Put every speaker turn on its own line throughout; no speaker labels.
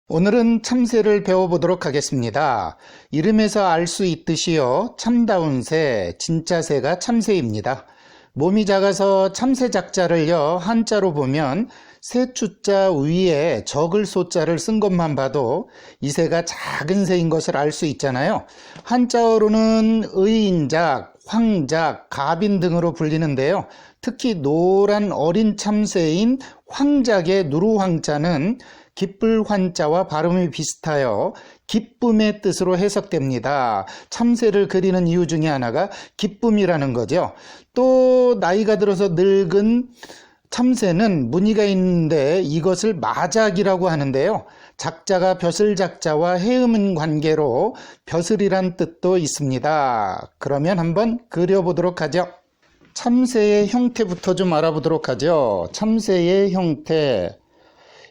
오늘은 참새를 배워보도록 하겠습니다. 이름에서 알 수 있듯이요, 참다운 새, 진짜 새가 참새입니다. 몸이 작아서 참새 작자를요, 한자로 보면 새추자 위에 적을 소자를 쓴 것만 봐도 이 새가 작은 새인 것을 알 수 있잖아요. 한자어로는 의인작, 황작, 가빈 등으로 불리는데요. 특히 노란 어린 참새인 황작의 누루황자는 기쁠 환자와 발음이 비슷하여 기쁨의 뜻으로 해석됩니다. 참새를 그리는 이유 중에 하나가 기쁨이라는 거죠. 또 나이가 들어서 늙은 참새는 무늬가 있는데 이것을 마작이라고 하는데요. 작자가 벼슬작자와 해음은 관계로 벼슬이란 뜻도 있습니다. 그러면 한번 그려보도록 하죠. 참새의 형태부터 좀 알아보도록 하죠. 참새의 형태.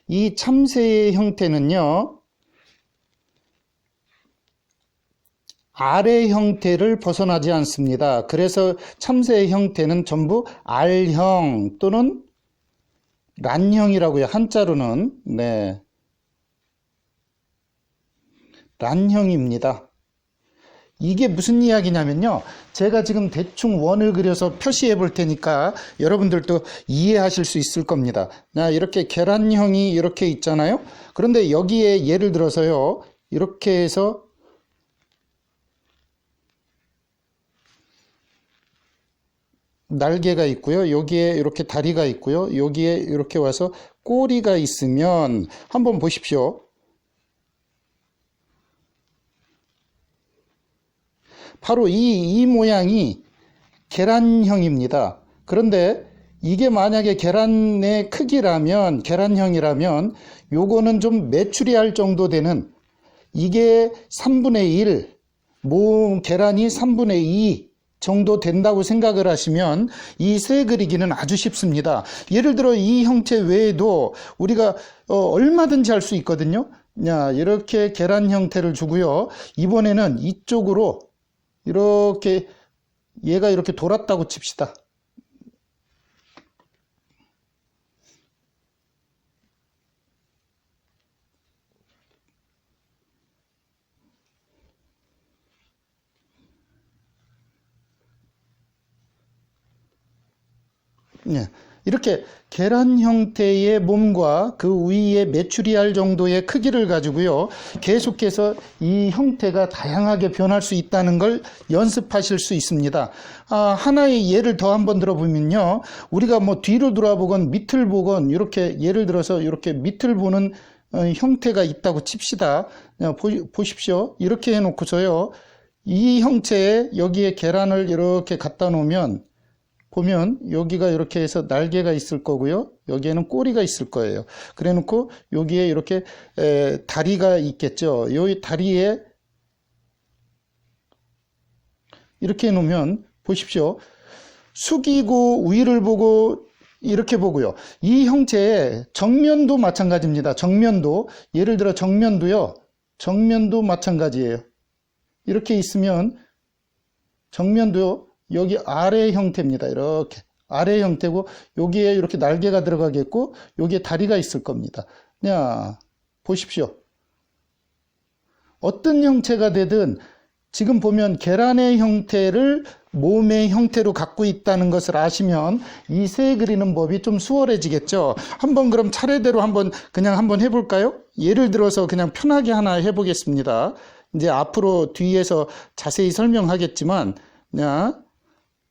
이 참새의 형태는요, 알의 형태를 벗어나지 않습니다. 그래서 참새의 형태는 전부 알형 또는 란형이라고요. 한자로는 란형입니다. 이게 무슨 이야기냐면요, 제가 지금 대충 원을 그려서 표시해 볼 테니까 여러분들도 이해하실 수 있을 겁니다. 이렇게 계란형이 이렇게 있잖아요. 그런데 여기에 예를 들어서요, 이렇게 해서 날개가 있고요, 여기에 이렇게 다리가 있고요, 여기에 이렇게 와서 꼬리가 있으면 한번 보십시오. 바로 이 모양이 계란형입니다. 그런데 이게 만약에 계란의 크기라면, 계란형이라면 요거는 좀 메추리알 정도 되는, 이게 3분의 1, 계란이 3분의 2 정도 된다고 생각을 하시면 이 새 그리기는 아주 쉽습니다. 예를 들어 이 형태 외에도 우리가 얼마든지 할 수 있거든요. 이렇게 계란 형태를 주고요, 이번에는 이쪽으로 이렇게 얘가 이렇게 돌았다고 칩시다. 이렇게 계란 형태의 몸과 그 위에 메추리알 정도의 크기를 가지고요, 계속해서 이 형태가 다양하게 변할 수 있다는 걸 연습하실 수 있습니다. 하나의 예를 더 한번 들어보면요, 우리가 뒤를 돌아보건 밑을 보건 이렇게 예를 들어서 이렇게 밑을 보는 형태가 있다고 칩시다. 보십시오. 이렇게 해놓고서요, 이 형체에 여기에 계란을 이렇게 갖다 놓으면 보면 여기가 이렇게 해서 날개가 있을 거고요, 여기에는 꼬리가 있을 거예요. 그래 놓고 여기에 이렇게 다리가 있겠죠. 여기 다리에 이렇게 놓으면 보십시오. 숙이고 위를 보고 이렇게 보고요. 이 형체의 정면도 마찬가지입니다. 정면도, 예를 들어 정면도요, 정면도 마찬가지예요. 이렇게 있으면 정면도 여기 아래 형태입니다. 이렇게 아래 형태고 여기에 이렇게 날개가 들어가겠고 여기에 다리가 있을 겁니다. 보십시오. 어떤 형체가 되든 지금 보면 계란의 형태를 몸의 형태로 갖고 있다는 것을 아시면 이 새 그리는 법이 좀 수월해지겠죠. 한번 그럼 차례대로 그냥 한번 해볼까요? 예를 들어서 그냥 편하게 하나 해보겠습니다. 이제 앞으로 뒤에서 자세히 설명하겠지만,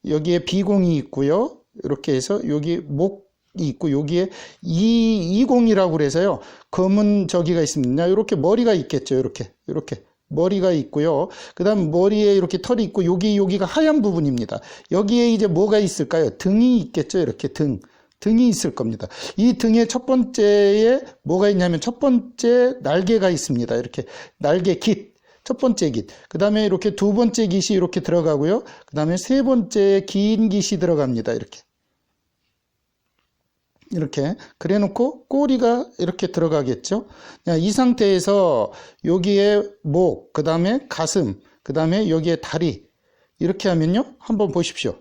여기에 비공이 있고요, 이렇게 해서 여기 목이 있고 여기에 이공이라고 그래서요, 검은 저기가 있습니다. 이렇게 머리가 있겠죠. 이렇게 머리가 있고요, 그 다음 머리에 이렇게 털이 있고 여기가 하얀 부분입니다. 여기에 이제 뭐가 있을까요? 등이 있겠죠. 이렇게 등이 있을 겁니다. 이 등의 첫 번째에 뭐가 있냐면 첫 번째 날개가 있습니다. 이렇게 날개 깃, 첫 번째 깃, 그 다음에 이렇게 두 번째 깃이 이렇게 들어가고요, 그 다음에 세 번째 긴 깃이 들어갑니다. 이렇게 그래 놓고 꼬리가 이렇게 들어가겠죠. 이 상태에서 여기에 목, 그 다음에 가슴, 그 다음에 여기에 다리, 이렇게 하면요, 한번 보십시오.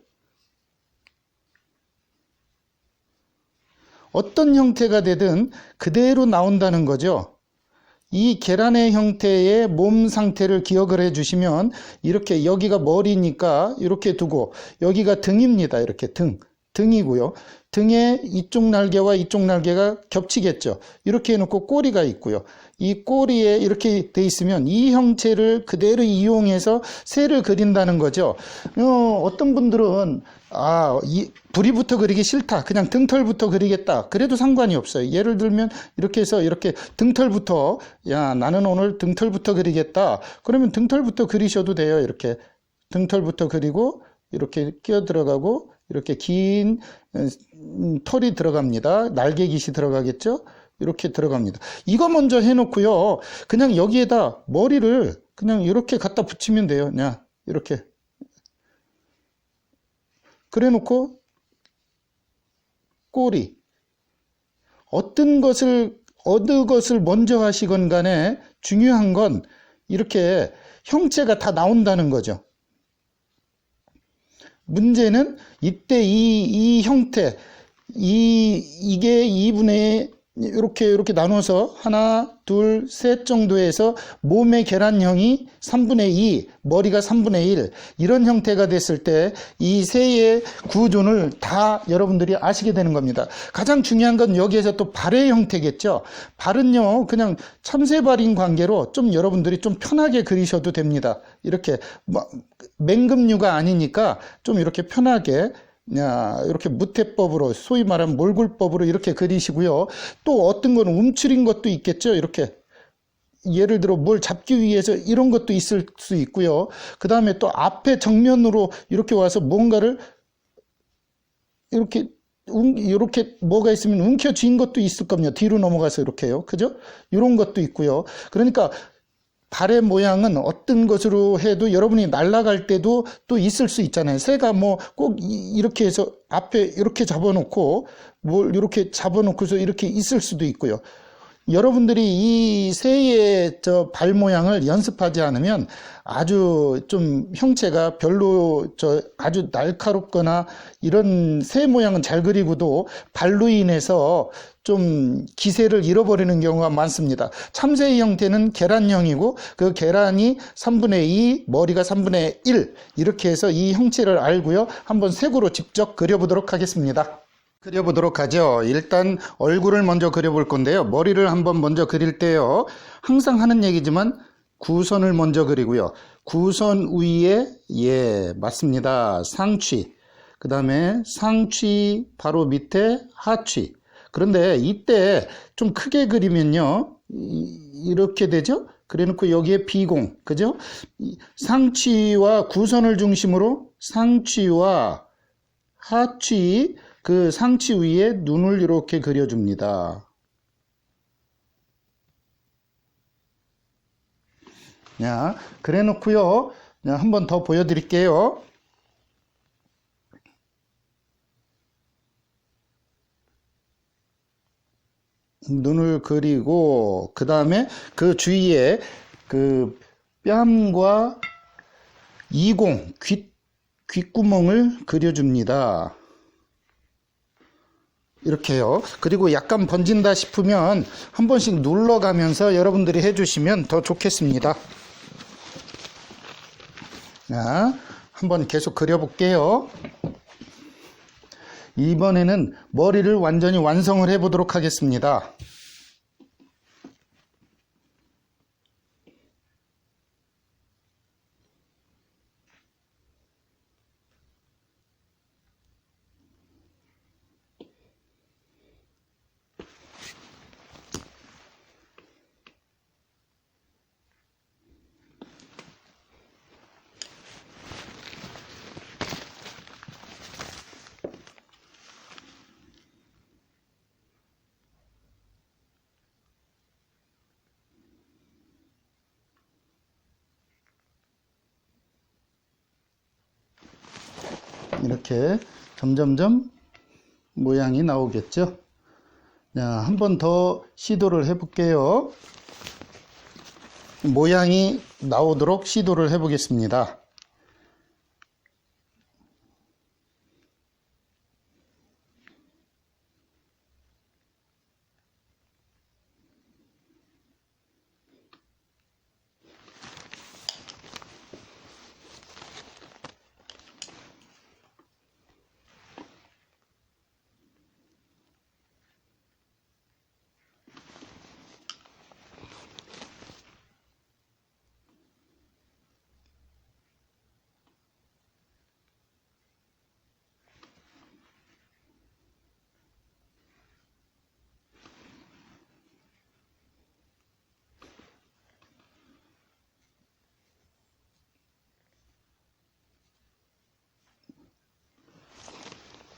어떤 형태가 되든 그대로 나온다는 거죠. 이 계란의 형태의 몸 상태를 기억을 해주시면 이렇게 여기가 머리니까 이렇게 두고 여기가 등입니다. 이렇게 등이고요. 등에 이쪽 날개와 이쪽 날개가 겹치겠죠. 이렇게 해놓고 꼬리가 있고요. 이 꼬리에 이렇게 돼 있으면 이 형체를 그대로 이용해서 새를 그린다는 거죠. 어떤 분들은 이 부리부터 그리기 싫다. 그냥 등털부터 그리겠다. 그래도 상관이 없어요. 예를 들면 이렇게 해서 이렇게 등털부터 나는 오늘 등털부터 그리겠다. 그러면 등털부터 그리셔도 돼요. 이렇게 등털부터 그리고 이렇게 끼어 들어가고 이렇게 긴 털이 들어갑니다. 날개깃이 들어가겠죠? 이렇게 들어갑니다. 이거 먼저 해놓고요. 그냥 여기에다 머리를 그냥 이렇게 갖다 붙이면 돼요. 그냥 이렇게. 그래 놓고 꼬리. 어느 것을 먼저 하시건 간에 중요한 건 이렇게 형체가 다 나온다는 거죠. 문제는 이때 이 형태, 이게 2분의 이렇게 나눠서 하나, 둘, 셋 정도에서 몸의 계란형이 3분의 2, 머리가 3분의 1 이런 형태가 됐을 때 이 새의 구조를 다 여러분들이 아시게 되는 겁니다. 가장 중요한 건 여기에서 또 발의 형태겠죠. 발은요 그냥 참새발인 관계로 좀 여러분들이 좀 편하게 그리셔도 됩니다. 이렇게 맹금류가 아니니까 좀 이렇게 편하게 이렇게 무태법으로 소위 말하면 몰굴법으로 이렇게 그리시고요. 또 어떤 건 움츠린 것도 있겠죠. 이렇게 예를 들어 뭘 잡기 위해서 이런 것도 있을 수 있고요. 그 다음에 또 앞에 정면으로 이렇게 와서 뭔가를 이렇게 뭐가 있으면 움켜쥔 것도 있을 겁니다. 뒤로 넘어가서 이렇게요. 그죠? 이런 것도 있고요. 그러니까 발의 모양은 어떤 것으로 해도 여러분이 날아갈 때도 또 있을 수 있잖아요. 새가 뭐 꼭 이렇게 해서 앞에 이렇게 잡아놓고 뭘 이렇게 잡아놓고서 이렇게 있을 수도 있고요. 여러분들이 이 새의 발 모양을 연습하지 않으면 아주 좀 형체가 별로 아주 날카롭거나 이런 새 모양은 잘 그리고도 발로 인해서 좀 기세를 잃어버리는 경우가 많습니다. 참새의 형태는 계란형이고 그 계란이 3분의 2, 머리가 3분의 1 이렇게 해서 이 형체를 알고요. 한번 색으로 직접 그려보도록 하겠습니다. 그려보도록 하죠. 일단 얼굴을 먼저 그려볼 건데요. 머리를 한번 먼저 그릴 때요. 항상 하는 얘기지만 구선을 먼저 그리고요. 구선 위에 맞습니다. 상취. 그 다음에 상취 바로 밑에 하취. 그런데 이때 좀 크게 그리면요. 이렇게 되죠. 그래 놓고 여기에 비공. 그죠? 상취와 구선을 중심으로 상취와 하취 그 상치 위에 눈을 이렇게 그려줍니다. 그래 놓고요. 한 번 더 보여드릴게요. 눈을 그리고 그 다음에 그 주위에 그 뺨과 이공 귓구멍을 그려줍니다. 이렇게요. 그리고 약간 번진다 싶으면 한 번씩 눌러가면서 여러분들이 해주시면 더 좋겠습니다. 한번 계속 그려볼게요. 이번에는 머리를 완전히 완성을 해보도록 하겠습니다. 이렇게 점점점 모양이 나오겠죠. 한 번 더 시도를 해볼게요. 모양이 나오도록 시도를 해보겠습니다.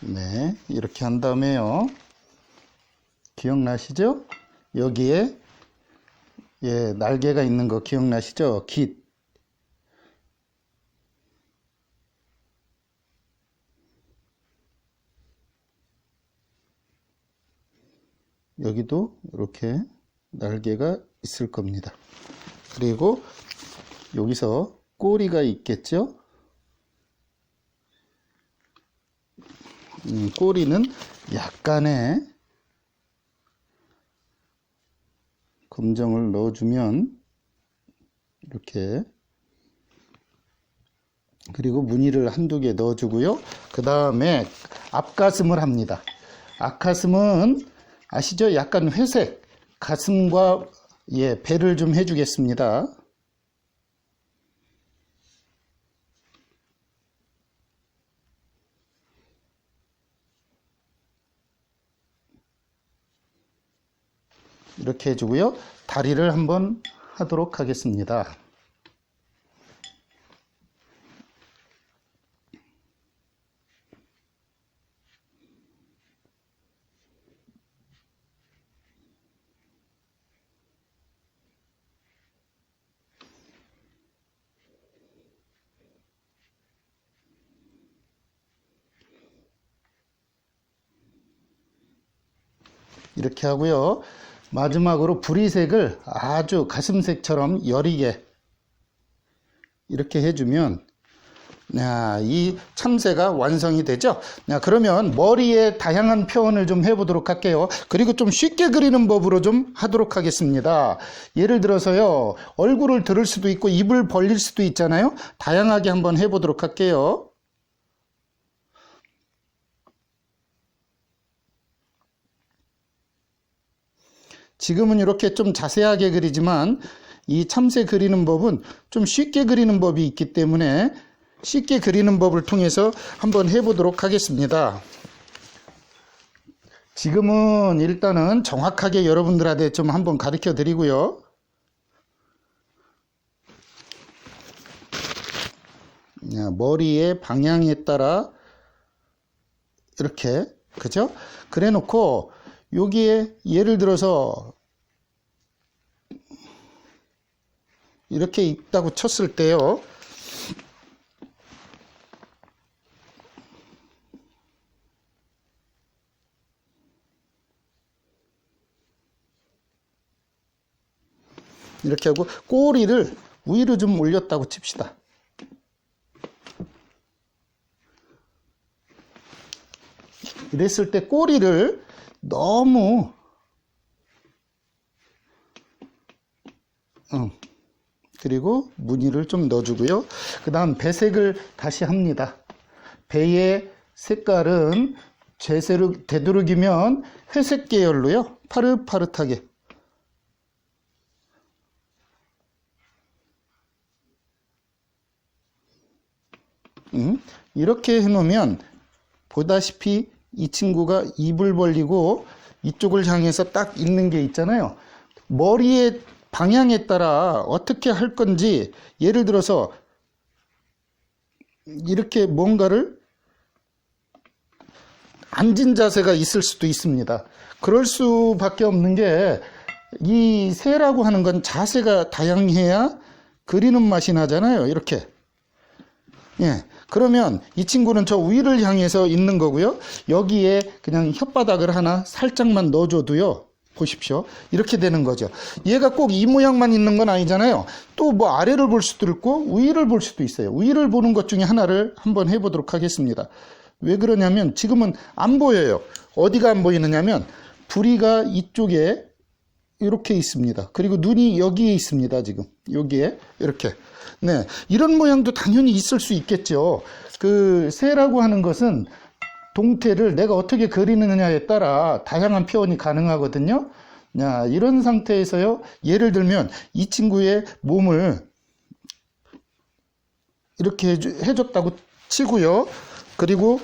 네, 이렇게 한 다음에요. 기억나시죠? 여기에 날개가 있는 거 기억나시죠? 깃. 여기도 이렇게 날개가 있을 겁니다. 그리고 여기서 꼬리가 있겠죠? 꼬리는 약간의 검정을 넣어주면 이렇게, 그리고 무늬를 한두 개 넣어주고요. 그 다음에 앞가슴을 합니다. 앞가슴은 아시죠? 약간 회색 가슴과 배를 좀 해주겠습니다. 이렇게 해주고요. 다리를 한번 하도록 하겠습니다. 이렇게 하고요. 마지막으로 부리색을 아주 가슴색처럼 여리게 이렇게 해주면 이 참새가 완성이 되죠. 그러면 머리에 다양한 표현을 좀 해보도록 할게요. 그리고 좀 쉽게 그리는 법으로 좀 하도록 하겠습니다. 예를 들어서요, 얼굴을 들을 수도 있고 입을 벌릴 수도 있잖아요. 다양하게 한번 해보도록 할게요. 지금은 이렇게 좀 자세하게 그리지만 이 참새 그리는 법은 좀 쉽게 그리는 법이 있기 때문에 쉽게 그리는 법을 통해서 한번 해보도록 하겠습니다. 지금은 일단은 정확하게 여러분들한테 좀 한번 가르쳐 드리고요. 머리의 방향에 따라 이렇게, 그죠? 그래 놓고 여기에 예를 들어서 이렇게 있다고 쳤을 때요, 이렇게 하고 꼬리를 위로 좀 올렸다고 칩시다. 이랬을 때 꼬리를 너무 그리고 무늬를 좀 넣어주고요. 그 다음 배색을 다시 합니다. 배의 색깔은 되도록이면 회색 계열로요, 파릇파릇하게. 이렇게 해놓으면 보다시피 이 친구가 입을 벌리고 이쪽을 향해서 딱 있는 게 있잖아요. 머리의 방향에 따라 어떻게 할 건지, 예를 들어서 이렇게 뭔가를 앉은 자세가 있을 수도 있습니다. 그럴 수밖에 없는 게, 이 새라고 하는 건 자세가 다양해야 그리는 맛이 나잖아요. 이렇게. 그러면 이 친구는 저 위를 향해서 있는 거고요. 여기에 그냥 혓바닥을 하나 살짝만 넣어줘도요, 보십시오, 이렇게 되는 거죠. 얘가 꼭 이 모양만 있는 건 아니잖아요. 또 뭐 아래를 볼 수도 있고 위를 볼 수도 있어요. 위를 보는 것 중에 하나를 한번 해보도록 하겠습니다. 왜 그러냐면 지금은 안 보여요. 어디가 안 보이느냐면 부리가 이쪽에 이렇게 있습니다. 그리고 눈이 여기에 있습니다. 지금 여기에 이렇게. 네, 이런 모양도 당연히 있을 수 있겠죠. 그 새라고 하는 것은 동태를 내가 어떻게 그리느냐에 따라 다양한 표현이 가능하거든요. 이런 상태에서요, 예를 들면 이 친구의 몸을 이렇게 해줬다고 치고요. 그리고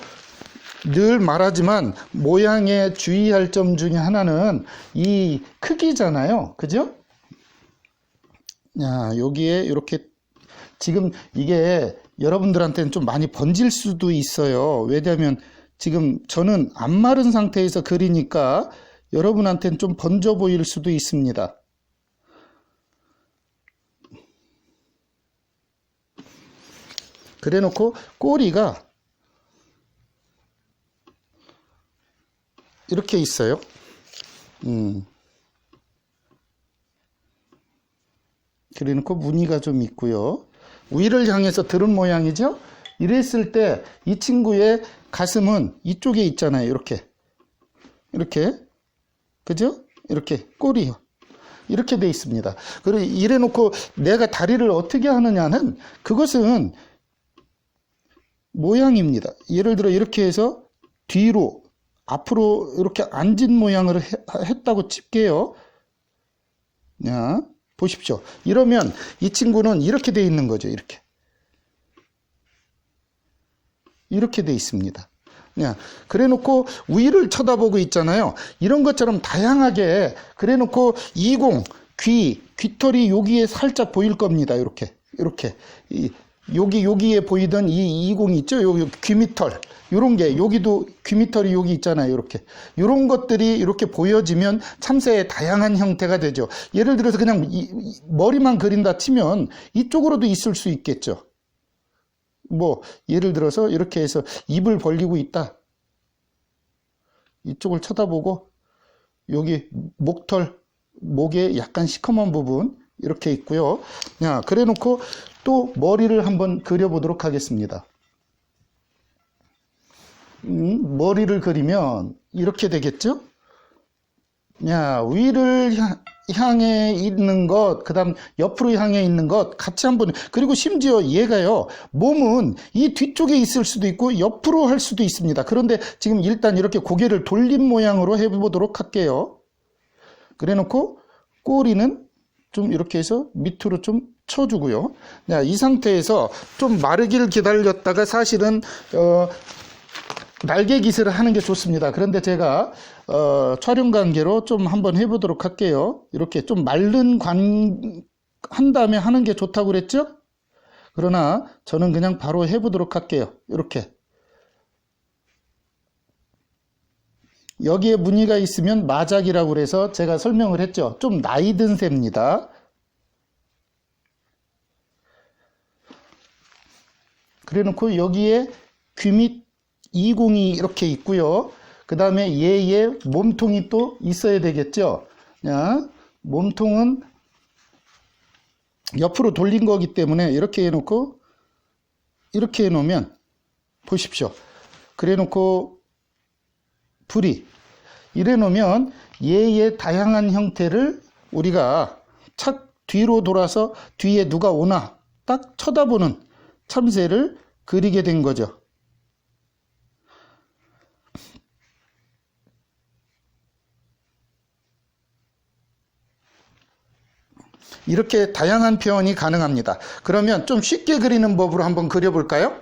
늘 말하지만 모양에 주의할 점 중에 하나는 이 크기잖아요. 그죠? 여기에 이렇게, 지금 이게 여러분들한테는 좀 많이 번질 수도 있어요. 왜냐하면 지금 저는 안 마른 상태에서 그리니까 여러분한테는 좀 번져 보일 수도 있습니다. 그래 놓고 꼬리가 이렇게 있어요. 그래 놓고 무늬가 좀 있고요. 위를 향해서 들은 모양이죠. 이랬을 때 이 친구의 가슴은 이쪽에 있잖아요. 이렇게 그죠? 이렇게 꼬리요. 이렇게 돼 있습니다. 그리고 이래 놓고 내가 다리를 어떻게 하느냐는 그것은 모양입니다. 예를 들어 이렇게 해서 뒤로 앞으로 이렇게 앉은 모양을 했다고 칠게요. 자, 보십시오. 이러면 이 친구는 이렇게 돼 있는 거죠. 이렇게 돼 있습니다. 그래 놓고 위를 쳐다보고 있잖아요. 이런 것처럼 다양하게 그래 놓고 이공, 귀털이 여기에 살짝 보일 겁니다. 이렇게. 여기에 보이던 이 이공이 있죠? 여기 귀밑털. 요런 게, 여기도 귀밑털이 여기 있잖아요. 요런 것들이 이렇게 보여지면 참새의 다양한 형태가 되죠. 예를 들어서 그냥 머리만 그린다 치면 이쪽으로도 있을 수 있겠죠. 예를 들어서 이렇게 해서 입을 벌리고 있다. 이쪽을 쳐다보고 여기 목에 약간 시커먼 부분 이렇게 있고요. 그래 놓고 또 머리를 한번 그려보도록 하겠습니다. 머리를 그리면 이렇게 되겠죠? 위를 향해 있는 것, 그 다음 옆으로 향해 있는 것 같이 한번, 그리고 심지어 얘가요, 몸은 이 뒤쪽에 있을 수도 있고 옆으로 할 수도 있습니다. 그런데 지금 일단 이렇게 고개를 돌린 모양으로 해보도록 할게요. 그래 놓고 꼬리는 좀 이렇게 해서 밑으로 좀 쳐주고요. 이 상태에서 좀 마르기를 기다렸다가 사실은 날개 기술을 하는 게 좋습니다. 그런데 제가 촬영 관계로 좀 한번 해보도록 할게요. 이렇게 좀 마른 한 다음에 하는 게 좋다고 그랬죠? 그러나 저는 그냥 바로 해보도록 할게요. 이렇게. 여기에 무늬가 있으면 마작이라고 그래서 제가 설명을 했죠. 좀 나이 든 새입니다. 그래 놓고 여기에 귀밑 이공이 이렇게 있고요. 그 다음에 얘의 몸통이 또 있어야 되겠죠. 몸통은 옆으로 돌린 거기 때문에 이렇게 해놓고 이렇게 해놓으면 보십시오. 그래 놓고 부리 이래 놓으면 얘의 다양한 형태를 우리가 착 뒤로 돌아서 뒤에 누가 오나 딱 쳐다보는 참새를 그리게 된 거죠. 이렇게 다양한 표현이 가능합니다. 그러면 좀 쉽게 그리는 법으로 한번 그려볼까요?